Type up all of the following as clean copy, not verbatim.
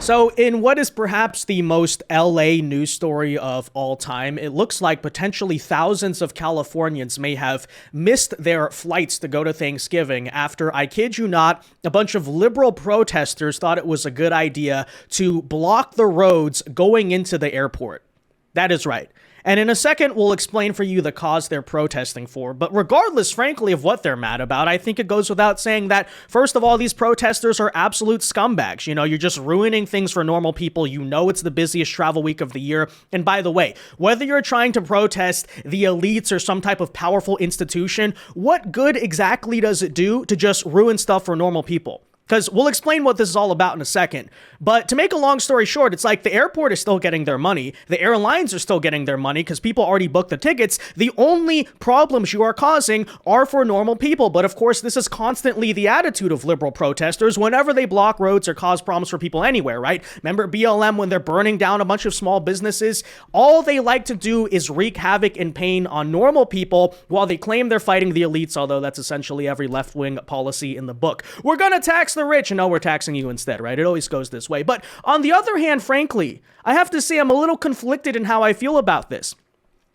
So in what is perhaps the most LA news story of all time, it looks like potentially thousands of Californians may have missed their flights to go to Thanksgiving after, I kid you not, a bunch of liberal protesters thought it was a good idea to block the roads going into the airport. That is right. And in a second, we'll explain for you the cause they're protesting for. But regardless, frankly, of what they're mad about, I think it goes without saying that, first of all, these protesters are absolute scumbags. You know, you're just ruining things for normal people. You know it's the busiest travel week of the year. And by the way, whether you're trying to protest the elites or some type of powerful institution, what good exactly does it do to just ruin stuff for normal people? Because we'll explain what this is all about in a second. But to make a long story short, it's like the airport is still getting their money. The airlines are still getting their money because people already booked the tickets. The only problems you are causing are for normal people. But of course, this is constantly the attitude of liberal protesters whenever they block roads or cause problems for people anywhere, right? Remember BLM when they're burning down a bunch of small businesses? All they like to do is wreak havoc and pain on normal people while they claim they're fighting the elites, although that's essentially every left-wing policy in the book. We're going to tax the rich, and no, we're taxing you instead, right? It always goes this way. But on the other hand, frankly, I have to say I'm a little conflicted in how I feel about this.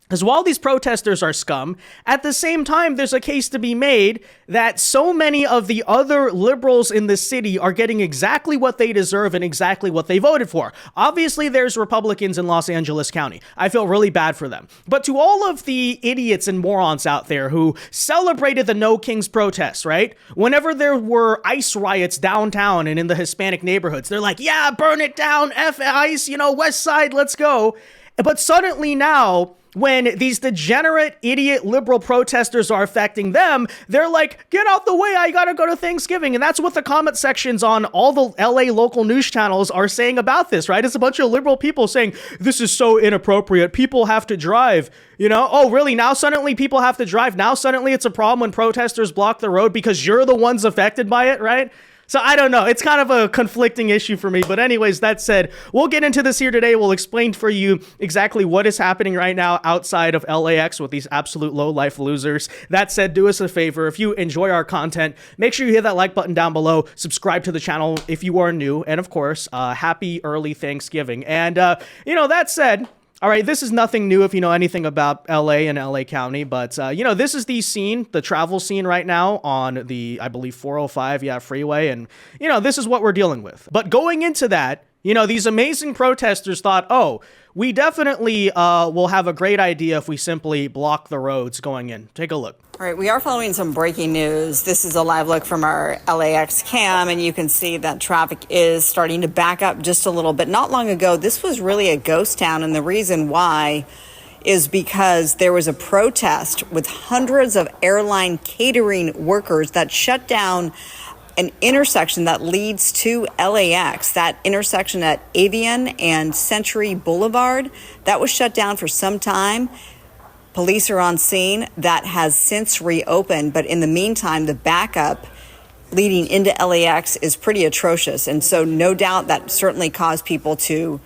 Because while these protesters are scum, at the same time, there's a case to be made that so many of the other liberals in the city are getting exactly what they deserve and exactly what they voted for. Obviously, there's Republicans in Los Angeles County. I feel really bad for them. But to all of the idiots and morons out there who celebrated the No Kings protests, right? Whenever there were ICE riots downtown and in the Hispanic neighborhoods, they're like, yeah, burn it down, F ICE, you know, West Side, let's go. But suddenly now, when these degenerate, idiot, liberal protesters are affecting them, they're like, get out the way, I gotta go to Thanksgiving. And that's what the comment sections on all the LA local news channels are saying about this, right? It's a bunch of liberal people saying, this is so inappropriate, people have to drive. You know, oh, really? Now suddenly people have to drive? Now suddenly it's a problem when protesters block the road because you're the ones affected by it, right? So I don't know. It's kind of a conflicting issue for me. But anyways, that said, we'll get into this here today. We'll explain for you exactly what is happening right now outside of LAX with these absolute low-life losers. That said, do us a favor. If you enjoy our content, make sure you hit that like button down below. Subscribe to the channel if you are new. And of course, happy early Thanksgiving. And, that said, all right, this is nothing new if you know anything about LA and LA County, but, this is the scene, the travel scene right now on the, I believe, 405, freeway, and, this is what we're dealing with. But going into that, these amazing protesters thought, oh, we definitely will have a great idea if we simply block the roads going in. Take a look. All right, we are following some breaking news. This is a live look from our LAX cam, and you can see that traffic is starting to back up just a little bit. Not long ago, this was really a ghost town, and the reason why is because there was a protest with hundreds of airline catering workers that shut down an intersection that leads to LAX, that intersection at Avian and Century Boulevard, that was shut down for some time. Police are on scene. That has since reopened, but in the meantime, the backup leading into LAX is pretty atrocious. And so no doubt that certainly caused people to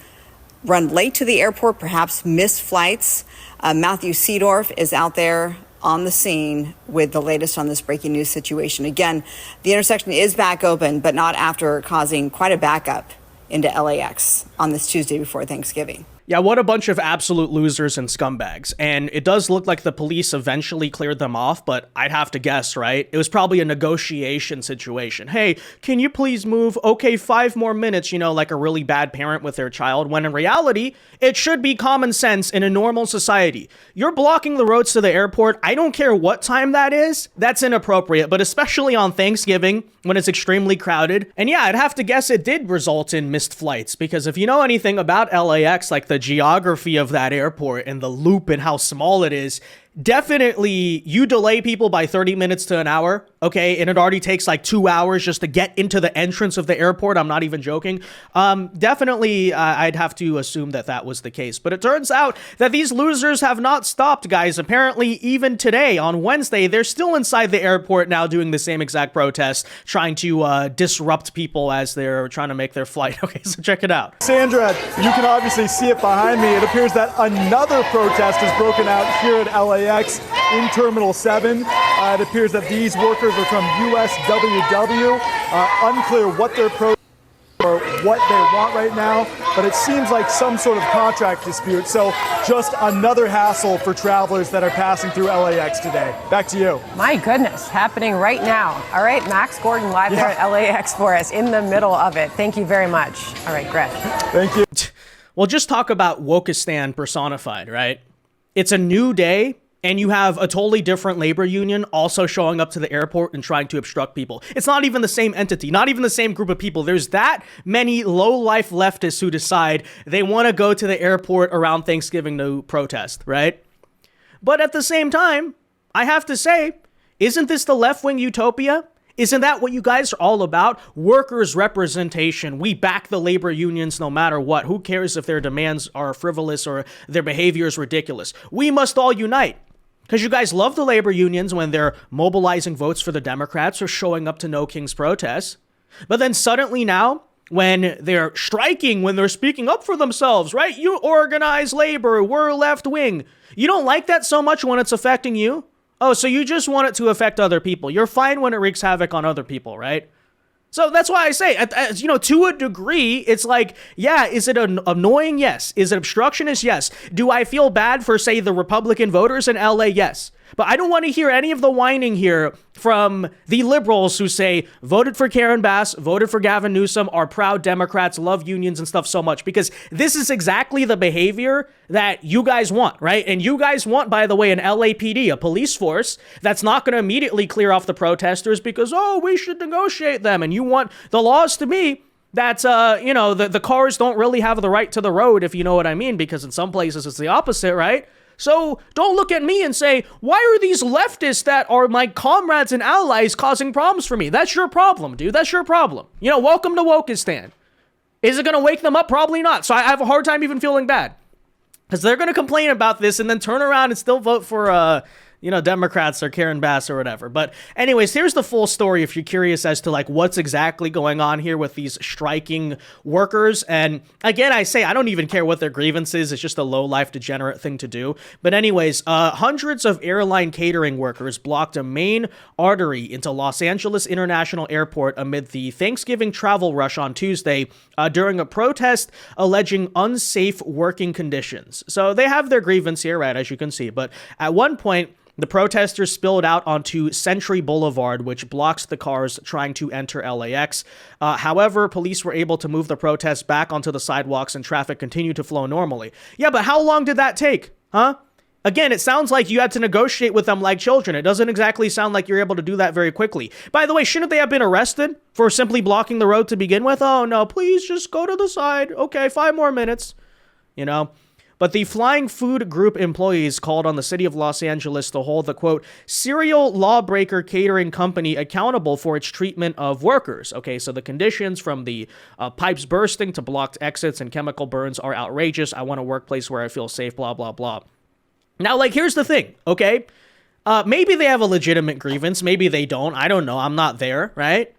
run late to the airport, perhaps miss flights. Matthew Seedorf is out there on the scene with the latest on this breaking news situation. Again, the intersection is back open, but not after causing quite a backup into LAX on this Tuesday before Thanksgiving. Yeah, what a bunch of absolute losers and scumbags. And it does look like the police eventually cleared them off, but I'd have to guess, right? It was probably a negotiation situation. Hey, can you please move? Okay, 5 more minutes, like a really bad parent with their child, when in reality, it should be common sense in a normal society. You're blocking the roads to the airport. I don't care what time that is. That's inappropriate, but especially on Thanksgiving when it's extremely crowded. And yeah, I'd have to guess it did result in missed flights, because if you know anything about LAX, like the geography of that airport and the loop and how small it is, definitely you delay people by 30 minutes to an hour, okay, and it already takes like 2 hours just to get into the entrance of the airport. I'm not even joking. Definitely, I'd have to assume that that was the case. But it turns out that these losers have not stopped, guys. Apparently, even today, on Wednesday, they're still inside the airport now doing the same exact protest, trying to disrupt people as they're trying to make their flight. Okay, so check it out. Sandra, you can obviously see it behind me. It appears that another protest has broken out here at LAX in Terminal 7. It appears that these workers are from USWW. Unclear what their protest for what they want right now, but it seems like some sort of contract dispute. So just another hassle for travelers that are passing through LAX today. Back to you. My goodness, happening right now. All right, Max Gordon live there at LAX for us in the middle of it. Thank you very much. All right, Greg. Thank you. Well, just talk about Wokistan personified, right? It's a new day, and you have a totally different labor union also showing up to the airport and trying to obstruct people. It's not even the same entity, not even the same group of people. There's that many low-life leftists who decide they want to go to the airport around Thanksgiving to protest, right? But at the same time, I have to say, isn't this the left-wing utopia? Isn't that what you guys are all about? Workers' representation. We back the labor unions no matter what. Who cares if their demands are frivolous or their behavior is ridiculous? We must all unite. Because you guys love the labor unions when they're mobilizing votes for the Democrats or showing up to No King's protests. But then suddenly now, when they're striking, when they're speaking up for themselves, right? You organize labor, we're left wing. You don't like that so much when it's affecting you? Oh, so you just want it to affect other people. You're fine when it wreaks havoc on other people, right? So that's why I say, to a degree, it's like, yeah, is it annoying? Yes. Is it obstructionist? Yes. Do I feel bad for, say, the Republican voters in LA? Yes. But I don't want to hear any of the whining here from the liberals who say, voted for Karen Bass, voted for Gavin Newsom, are proud Democrats, love unions and stuff so much, because this is exactly the behavior that you guys want, right? And you guys want, by the way, an LAPD, a police force that's not going to immediately clear off the protesters because, oh, we should negotiate them. And you want the laws to be that, the cars don't really have the right to the road, if you know what I mean, because in some places it's the opposite, right? So don't look at me and say, why are these leftists that are my comrades and allies causing problems for me? That's your problem, dude. That's your problem. Welcome to Wokistan. Is it going to wake them up? Probably not. So I have a hard time even feeling bad. Because they're going to complain about this and then turn around and still vote for, Democrats or Karen Bass or whatever. But anyways, here's the full story if you're curious as to what's exactly going on here with these striking workers. And again, I say I don't even care what their grievance is. It's just a low-life degenerate thing to do. But anyways, hundreds of airline catering workers blocked a main artery into Los Angeles International Airport amid the Thanksgiving travel rush on Tuesday during a protest alleging unsafe working conditions. So they have their grievance here, right, as you can see. But at one point, the protesters spilled out onto Century Boulevard, which blocks the cars trying to enter LAX. However, police were able to move the protests back onto the sidewalks and traffic continued to flow normally. Yeah, but how long did that take? Huh? Again, it sounds like you had to negotiate with them like children. It doesn't exactly sound like you're able to do that very quickly. By the way, shouldn't they have been arrested for simply blocking the road to begin with? Oh, no, please just go to the side. Okay, 5 more minutes. But the Flying Food Group employees called on the city of Los Angeles to hold the, quote, serial lawbreaker catering company accountable for its treatment of workers. Okay, so the conditions from the pipes bursting to blocked exits and chemical burns are outrageous. I want a workplace where I feel safe, blah, blah, blah. Now, here's the thing, okay? Maybe they have a legitimate grievance. Maybe they don't. I don't know. I'm not there, right?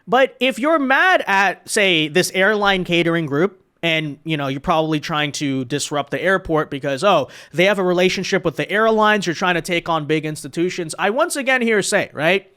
But if you're mad at, say, this airline catering group, and, you're probably trying to disrupt the airport because, they have a relationship with the airlines. You're trying to take on big institutions. I once again here say, right?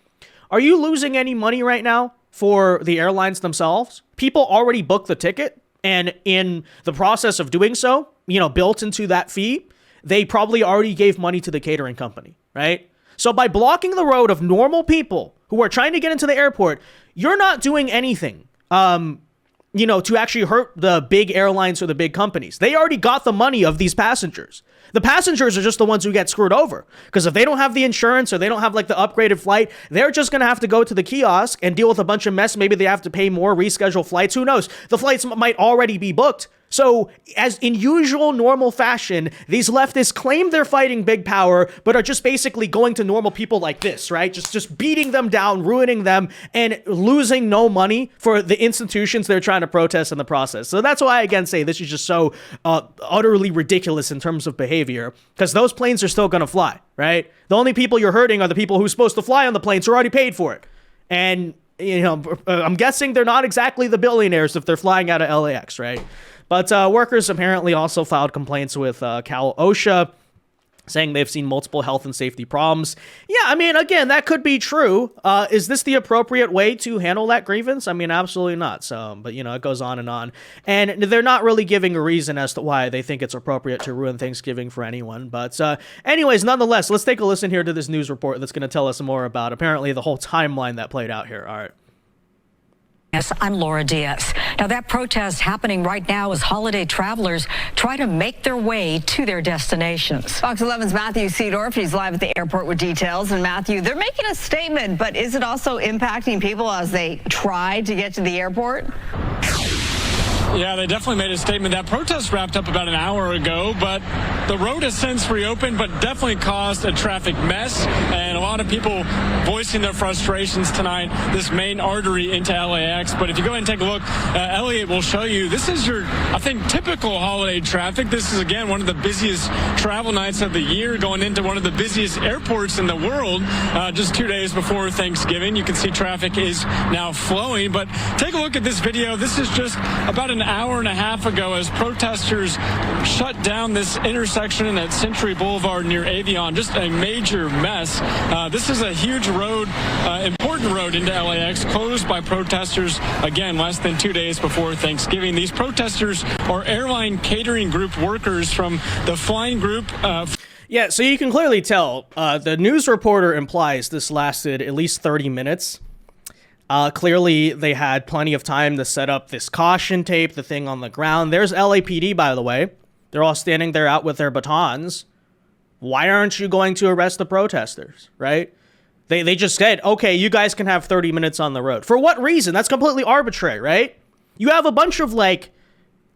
Are you losing any money right now for the airlines themselves? People already booked the ticket. And in the process of doing so, built into that fee, they probably already gave money to the catering company, right? So by blocking the road of normal people who are trying to get into the airport, you're not doing anything. To actually hurt the big airlines or the big companies. They already got the money of these passengers. The passengers are just the ones who get screwed over. Because if they don't have the insurance or they don't have the upgraded flight, they're just going to have to go to the kiosk and deal with a bunch of mess. Maybe they have to pay more, reschedule flights. Who knows? The flights might already be booked. So, as in usual normal fashion, these leftists claim they're fighting big power, but are just basically going to normal people like this, right? Just beating them down, ruining them, and losing no money for the institutions they're trying to protest in the process. So that's why I again say this is just so utterly ridiculous in terms of behavior, because those planes are still going to fly, right? The only people you're hurting are the people who's supposed to fly on the planes who already paid for it. And, I'm guessing they're not exactly the billionaires if they're flying out of LAX, right? But workers apparently also filed complaints with Cal OSHA saying they've seen multiple health and safety problems. Yeah, I mean, again, that could be true. Is this the appropriate way to handle that grievance? I mean, absolutely not. So, but, you know, it goes on. And they're not really giving a reason as to why they think it's appropriate to ruin Thanksgiving for anyone. But anyways, nonetheless, let's take a listen here to this news report that's going to tell us more about, apparently, the whole timeline that played out here. All right. Yes, I'm Laura Diaz. Now, that protest happening right now as holiday travelers try to make their way to their destinations. Fox 11's Matthew Seedorf, he's live at the airport with details. And Matthew, they're making a statement, but is it also impacting people as they try to get to the airport? Yeah, they definitely made a statement. That protest wrapped up about an hour ago, but the road has since reopened, but definitely caused a traffic mess, and a lot of people voicing their frustrations tonight, this main artery into LAX. But if you go ahead and take a look, Elliot will show you, this is your, I think, typical holiday traffic. This is, again, one of the busiest travel nights of the year, going into one of the busiest airports in the world, just 2 days before Thanksgiving. You can see traffic is now flowing, but take a look at this video. This is just about an hour and a half ago as protesters shut down this intersection at Century Boulevard near Avion. Just a major mess. This is a huge road, important road into LAX, closed by protesters, again, less than 2 days before Thanksgiving. These protesters are airline catering group workers from the flying group. Yeah, so you can clearly tell the news reporter implies this lasted at least 30 minutes. Clearly, they had plenty of time to set up this caution tape, the thing on the ground. There's LAPD, by the way. They're all standing there out with their batons. Why aren't you going to arrest the protesters, right? They just said, okay, you guys can have 30 minutes on the road. For what reason? That's completely arbitrary, right? You have a bunch of, like,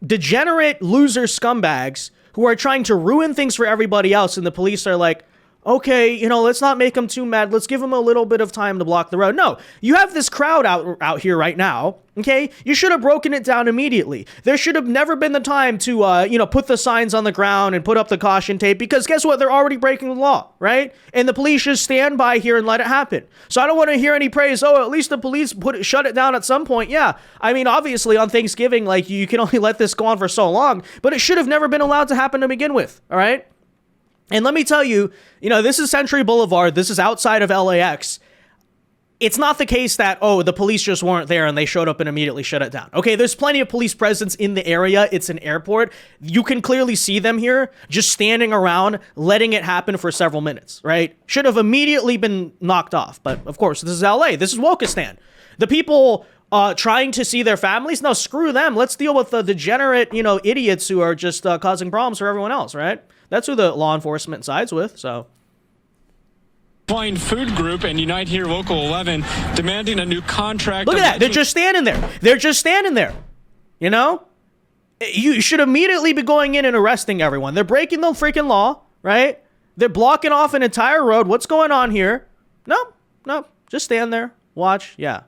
degenerate loser scumbags who are trying to ruin things for everybody else, and the police are like, okay, you know, let's not make them too mad. Let's give them a little bit of time to block the road. No, you have this crowd out here right now, okay? You should have broken it down immediately. There should have never been the time to, put the signs on the ground and put up the caution tape, because guess what? They're already breaking the law, right? And the police just stand by here and let it happen. So I don't want to hear any praise. Oh, at least the police shut it down at some point. Yeah, I mean, obviously on Thanksgiving, like, you can only let this go on for so long, but it should have never been allowed to happen to begin with, all right? And let me tell you, this is Century Boulevard. This is outside of LAX. It's not the case that, oh, the police just weren't there and they showed up and immediately shut it down. Okay, there's plenty of police presence in the area. It's an airport. You can clearly see them here just standing around, letting it happen for several minutes, right? Should have immediately been knocked off. But of course, this is LA. This is Wokistan. The people trying to see their families, no, screw them. Let's deal with the degenerate, idiots who are just causing problems for everyone else, right? That's who the law enforcement sides with, so. Flying Food Group and Unite Here Local 11 demanding a new contract. Look at that. They're just standing there. They're just standing there. You should immediately be going in and arresting everyone. They're breaking the freaking law, right? They're blocking off an entire road. What's going on here? No. Just stand there. Watch. Yeah.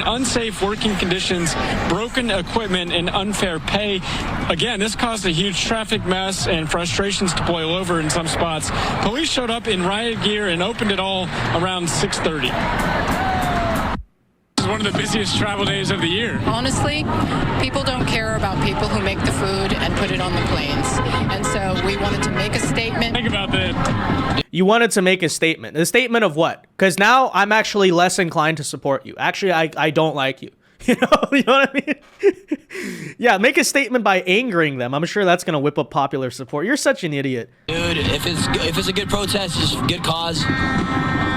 Unsafe working conditions, broken equipment, and unfair pay. Again, this caused a huge traffic mess and frustrations to boil over in some spots. Police showed up in riot gear and opened it all around 6:30. This is one of the busiest travel days of the year. Honestly, people don't care about people who make the food and put it on the planes. And so we wanted to make a statement. Think about that. You wanted to make a statement. A statement of what? Because now I'm actually less inclined to support you. Actually, I don't like you. You know what I mean? Yeah, make a statement by angering them. I'm sure that's going to whip up popular support. You're such an idiot. Dude, if it's a good protest, it's a good cause,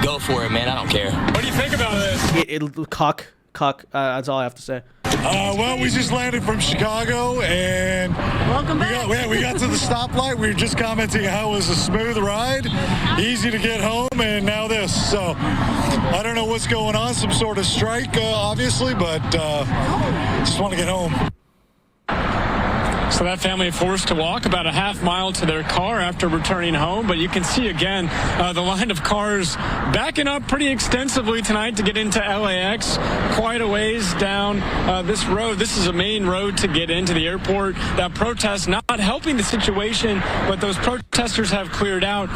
go for it, man. I don't care. What do you think about this? Cuck. That's all I have to say. Well, we just landed from Chicago, and welcome back. We got to the stoplight. We were just commenting how it was a smooth ride, easy to get home, and now this. So I don't know what's going on, some sort of strike, obviously, but just want to get home. So that family forced to walk about a half mile to their car after returning home. But you can see again the line of cars backing up pretty extensively tonight to get into LAX. Quite a ways down this road. This is a main road to get into the airport. That protest not helping the situation, but those protesters have cleared out.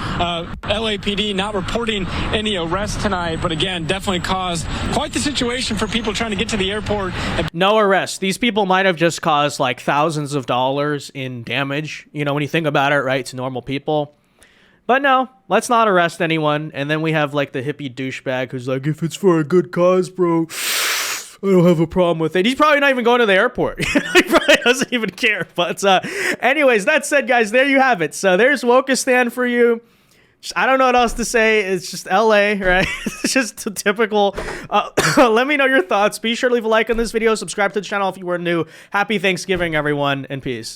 LAPD not reporting any arrests tonight, but again, definitely caused quite the situation for people trying to get to the airport. No arrests. These people might have just caused like thousands of dollars in damage, when you think about it, right, to normal people. But no, let's not arrest anyone. And then we have like the hippie douchebag who's like, if it's for a good cause, bro, I don't have a problem with it. He's probably not even going to the airport. He probably doesn't even care. But anyways, that said, guys, there you have it. So there's Wokistan for you. I don't know what else to say. It's just LA, right? It's just typical. Let me know your thoughts. Be sure to leave a like on this video. Subscribe to the channel if you were new. Happy Thanksgiving, everyone, and peace.